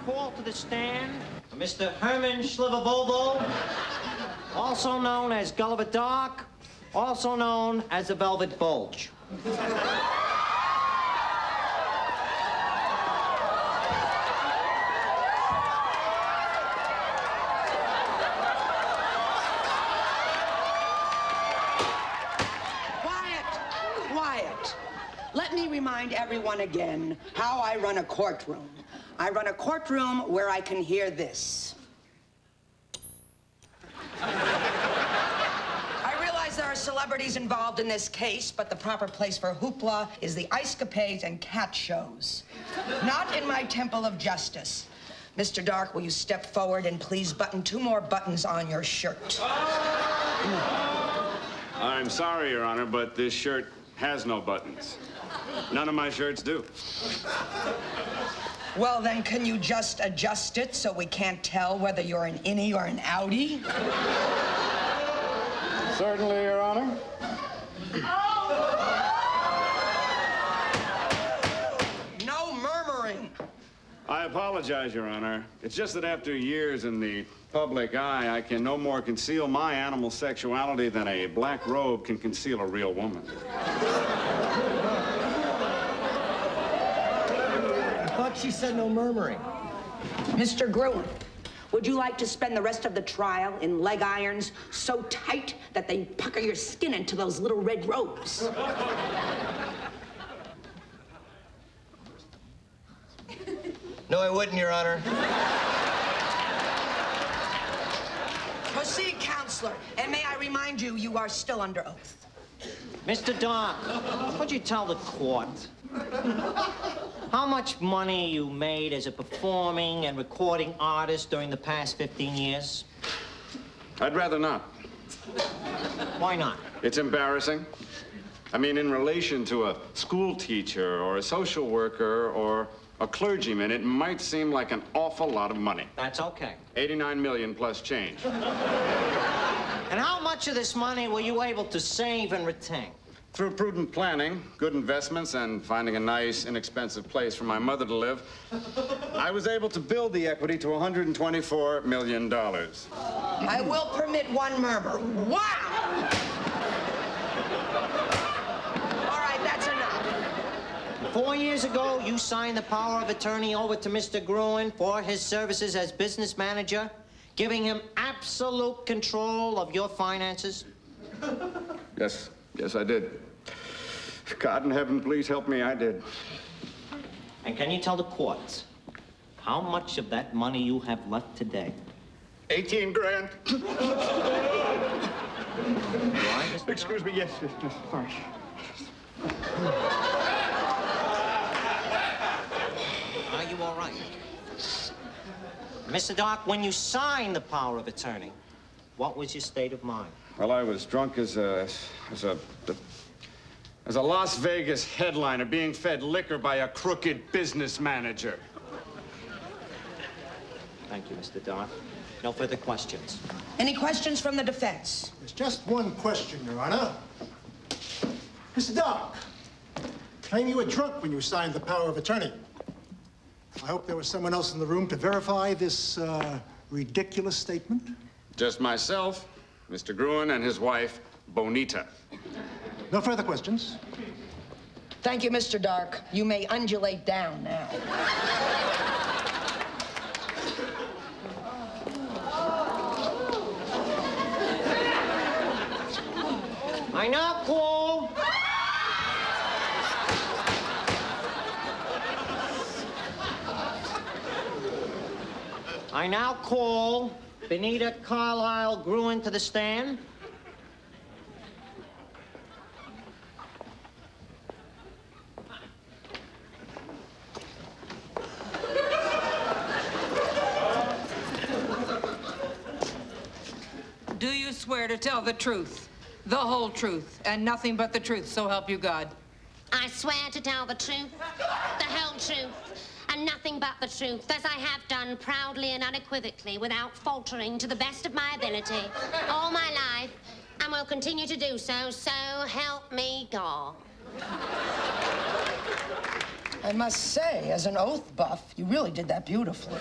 call to the stand Mr. Herman Schlivervolvo, also known as Gulliver Doc, also known as the Velvet Bulge. Quiet. Let me remind everyone again how I run a courtroom. I run a courtroom where I can hear this. I realize there are celebrities involved in this case, but the proper place for hoopla is the ice-capades and cat shows. Not in my temple of justice. Mr. Dark, will you step forward and please button 2 more buttons on your shirt? I'm sorry, Your Honor, but this shirt has no buttons. None of my shirts do. Well, then, can you just adjust it so we can't tell whether you're an innie or an outie? Certainly, Your Honor. No murmuring. I apologize, Your Honor. It's just that after years in the public eye, I can no more conceal my animal sexuality than a black robe can conceal a real woman. I thought she said no murmuring. Mr. Gruen, would you like to spend the rest of the trial in leg irons so tight that they pucker your skin into those little red robes? No, I wouldn't, Your Honor. Proceed, counselor. And may I remind you, you are still under oath. Mr. Doc, would you tell the court how much money you made as a performing and recording artist during the past 15 years? I'd rather not. Why not? It's embarrassing. I mean, in relation to a school teacher or a social worker or a clergyman, it might seem like an awful lot of money. That's okay. 89 million plus change. And how much of this money were you able to save and retain? Through prudent planning, good investments, and finding a nice, inexpensive place for my mother to live, I was able to build the equity to $124 million. I will permit one murmur. Wow! All right, that's enough. 4 years ago, you signed the power of attorney over to Mr. Gruen for his services as business manager, giving him absolute control of your finances? Yes, I did. God in heaven, please help me, I did. And can you tell the courts how much of that money you have left today? 18 grand. Why, Excuse me, yes. Sorry. Are you all right? Mr. Doc, when you signed the power of attorney, what was your state of mind? Well, I was drunk as a Las Vegas headliner being fed liquor by a crooked business manager. Thank you, Mr. Doc. No further questions. Any questions from the defense? There's just one question, Your Honor. Mr. Doc, claim you were drunk when you signed the power of attorney. I hope there was someone else in the room to verify this ridiculous statement. Just myself, Mr. Gruen, and his wife, Bonita. No further questions. Thank you, Mr. Dark. You may undulate down now. I now call... I now call Benita Carlisle Gruen to the stand. Do you swear to tell the truth, the whole truth, and nothing but the truth, so help you God? I swear to tell the truth, the whole truth, and nothing but the truth, as I have done proudly and unequivocally, without faltering, to the best of my ability, all my life, and will continue to do so, so help me God. I must say, as an oath buff, you really did that beautifully.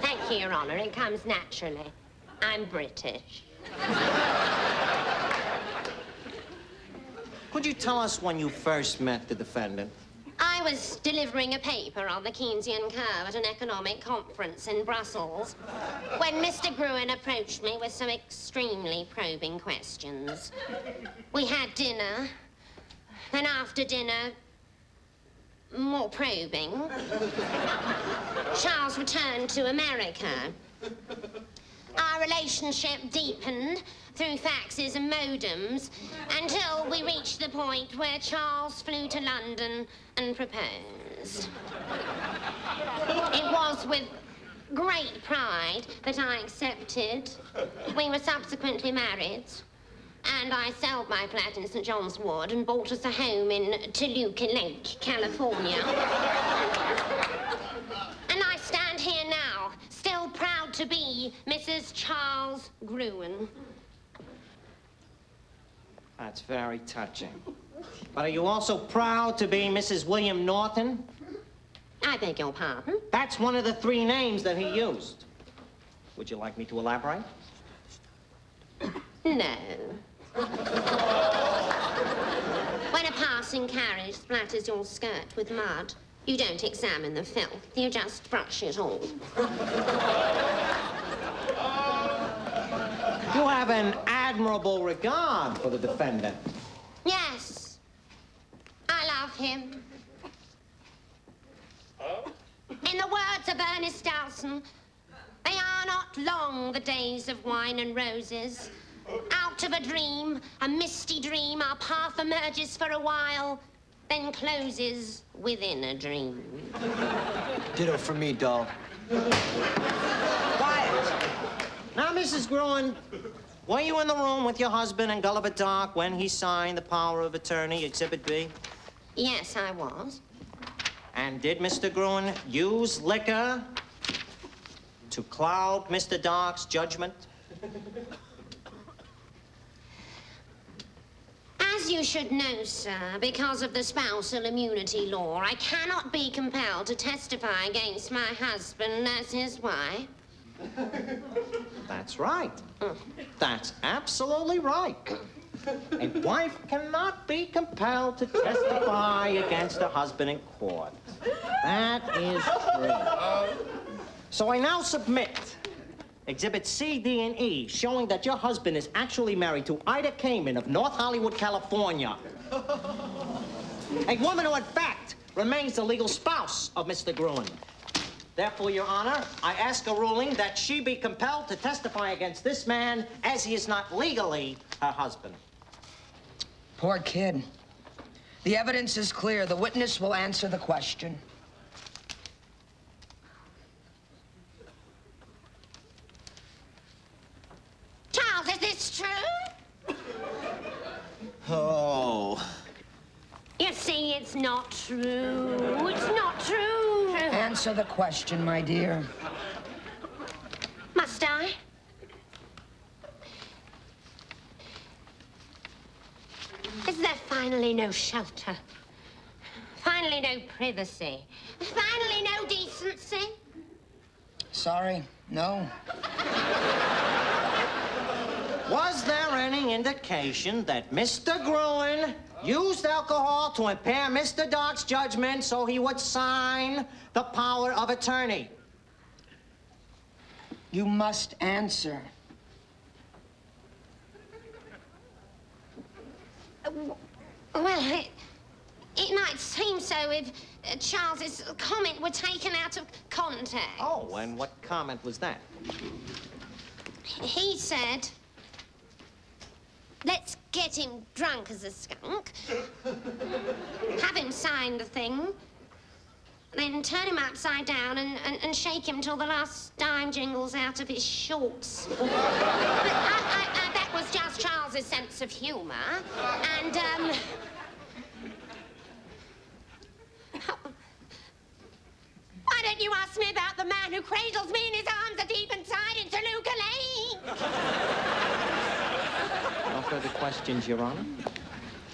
Thank you, Your Honor. It comes naturally. I'm British. Could you tell us when you first met the defendant? I was delivering a paper on the Keynesian curve at an economic conference in Brussels when Mr. Gruen approached me with some extremely probing questions. We had dinner, then after dinner, more probing. Charles returned to America. Our relationship deepened through faxes and modems until we reached the point where Charles flew to London and proposed. It was with great pride that I accepted. We were subsequently married, and I sold my flat in St. John's Wood and bought us a home in Toluca Lake, California. And I stand here now, still proud to be Mrs. Charles Gruen. That's very touching. But are you also proud to be Mrs. William Norton? I beg your pardon? That's one of the 3 names that he used. Would you like me to elaborate? No. When a passing carriage splatters your skirt with mud, you don't examine the filth, you just brush it off. You have an admirable regard for the defendant. Yes. I love him. In the words of Ernest Dowson, they are not long, the days of wine and roses. Out of a dream, a misty dream, our path emerges for a while, then closes within a dream. Ditto for me, doll. Quiet. Now, Mrs. Gruen, were you in the room with your husband and Gulliver Dock when he signed the power of attorney, Exhibit B? Yes, I was. And did Mr. Gruen use liquor to cloud Mr. Dock's judgment? As you should know, sir, because of the spousal immunity law, I cannot be compelled to testify against my husband as his wife. That's right. That's absolutely right. A wife cannot be compelled to testify against her husband in court. That is true. So I now submit Exhibit C, D, and E, showing that your husband is actually married to Ida Kamen of North Hollywood, California. A woman who, in fact, remains the legal spouse of Mr. Gruen. Therefore, Your Honor, I ask a ruling that she be compelled to testify against this man as he is not legally her husband. Poor kid. The evidence is clear. The witness will answer the question. Charles, is this true? Oh. You see, it's not true. It's not true. Answer the question, my dear. Must I? Is there finally no shelter? Finally no privacy? Finally no decency? Sorry, no. Was there any indication that Mr. Gruen used alcohol to impair Mr. Dock's judgment so he would sign the power of attorney? You must answer. Well, it might seem so if Charles's comment were taken out of context. Oh, and what comment was that? He said, let's get him drunk as a skunk, have him sign the thing, then turn him upside down and shake him till the last dime jingles out of his shorts. But that was just Charles's sense of humor, and, why don't you ask me about the man who cradles me in his arms at eventide in Toluca Lake? No further questions, Your Honor.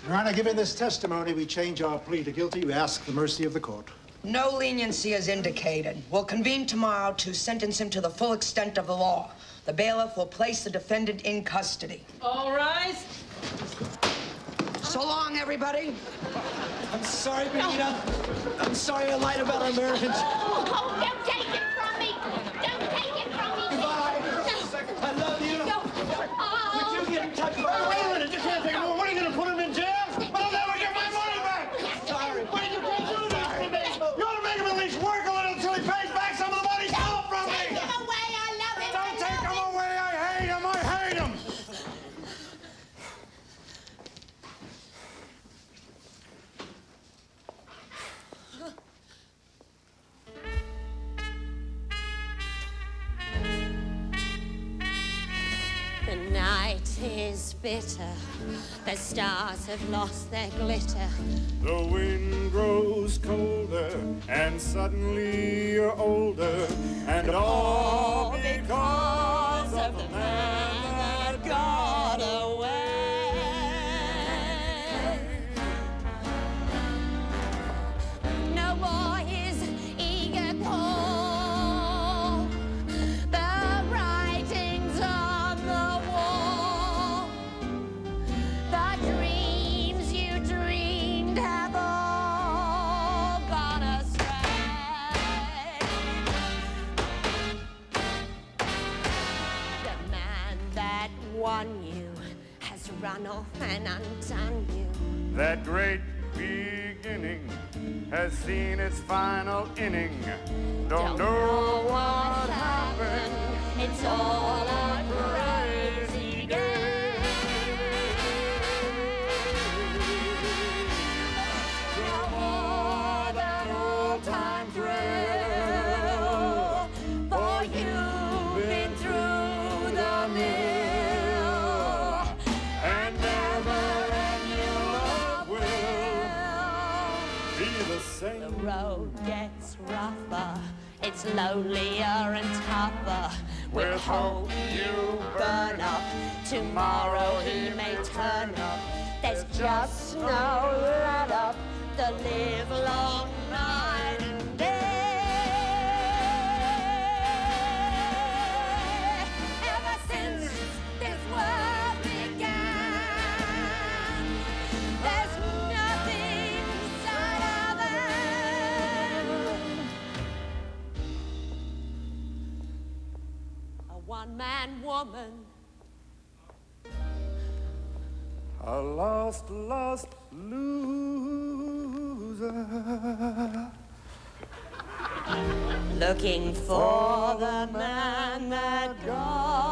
Your Honor, given this testimony, we change our plea to guilty. We ask the mercy of the court. No leniency is indicated. We'll convene tomorrow to sentence him to the full extent of the law. The bailiff will place the defendant in custody. All rise. So long, everybody. I'm sorry, Benita. I'm sorry I lied about our marriage. Oh, don't take it from me. Don't take it from me. Goodbye. I love you. Oh. Would you get in touch with Wait a minute, you can't take him. What are you going to put him in jail? But I'll never get my money back. Sorry. Why you can't do this to me? You ought to make him at least work a little until he pays back some of the money he stole from Take me. him away. I love him. Don't take him away. I hate him. I hate him. The night is bitter. The stars have lost their glitter. The wind grows colder, and suddenly you're older, and all because of the man that got away. No more his eager call. The writings on the wall. The dreams you dreamed have all gone astray. The man that won you has run off and undone you. That great beginning has seen its final inning. Don't know what happened. It's all a crazy game. No more that old-time thrill, for you've been through the mill, And never any love will be the the same. road gets rougher, it's lonelier and tougher. With hope you burn up, tomorrow he may turn up. There's just no let up, the live long night and day. Ever since this world began, there's nothing sadder than a one-man woman. A lost loser. Looking for the man that God